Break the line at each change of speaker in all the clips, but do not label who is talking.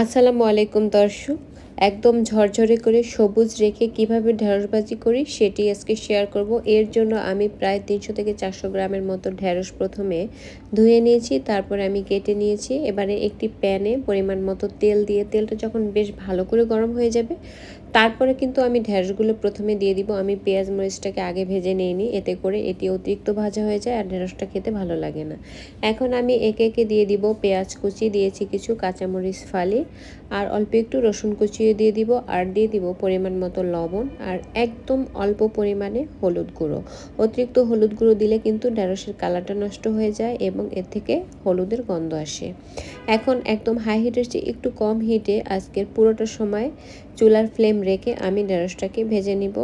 আসসালামু আলাইকুম দর্শক, একদম ঝরঝরে করে সবুজ রেখে কিভাবে ঢেঁড়স ভাজি করি সেটি আজকে শেয়ার করব। এর জন্য আমি প্রায় 300 থেকে 400 গ্রামের মতো ঢেঁড়স প্রথমে ধুয়ে নিয়েছি, তারপরে আমি কেটে নিয়েছি। এবারে একটি প্যানে পরিমাণ মতো তেল দিয়ে তেলটা যখন বেশ ভালো করে গরম হয়ে যাবে তারপরে কিন্তু আমি ঢেঁড়সগুলো প্রথমে দিয়ে দিব। আমি পেঁয়াজ মরিচটাকে আগে ভেজে নিইনি, এতে করে এটি অতিরিক্ত ভাজা হয়ে যায় আর ঢেঁড়সটা খেতে ভালো লাগে না। এখন আমি একে একে দিয়ে দিব পেঁয়াজ কুচি, দিয়েছি কিছু কাঁচামরিচ ফালি, আর অল্প একটু রসুন কুচিয়ে দিয়ে দিব, আর দিয়ে দিব পরিমাণ মতো লবণ আর একদম অল্প পরিমাণে হলুদ গুঁড়ো। অতিরিক্ত হলুদ গুঁড়ো দিলে কিন্তু ঢেঁড়সের কালারটা নষ্ট হয়ে যায় এবং এর থেকে হলুদের গন্ধ আসে। এখন একদম হাই হিটের চেয়ে একটু কম হিটে আজকের পুরোটা সময় চুলার ফ্লেম রেখে আমি ঢেঁড়সটাকে ভেজে নিব।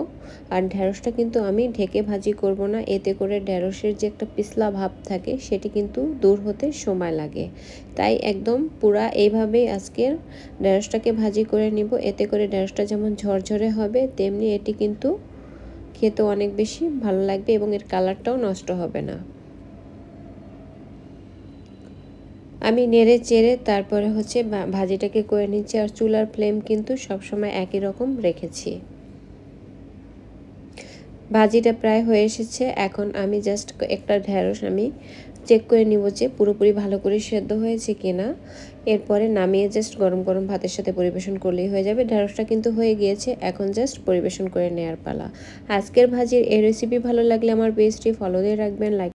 আর ঢেঁড়সটা কিন্তু আমি ঢেকে ভাজি করব না, এতে করে ঢেঁড়সের যে একটা পিছলা ভাব থাকে সেটি কিন্তু দূর হতে সময় লাগে। তাই একদম পুরা এইভাবেই আজকের ঢেঁড়সটাকে ভাজি করে নিব। এতে করে ঢেঁড়সটা যেমন ঝরঝরে হবে তেমনি এটি কিন্তু খেতে অনেক বেশি ভালো লাগবে এবং এর কালারটাও নষ্ট হবে না। আমি নেড়ে চেড়ে তারপরে ভাজিটাকে করে নিচ্ছি, আর চুলার ফ্লেম কিন্তু সবসময় একই রকম রেখেছি। ভাজিটা প্রায় হয়ে এসেছে। এখন আমি জাস্ট একটা ঢেঁড়স আমি চেক করে নিব যে পুরোপুরি ভালো করে সেদ্ধ হয়েছে কিনা। এরপরে নামিয়ে জাস্ট গরম গরম ভাতের সাথে পরিবেশন করলেই হয়ে যাবে। ঢেঁড়সটা কিন্তু হয়ে গিয়েছে, এখন জাস্ট পরিবেশন করে নেওয়ার পালা। আজকের ভাজির এই রেসিপি ভালো লাগলে আমার পেজটি ফলো দিয়ে রাখবেন, লাইক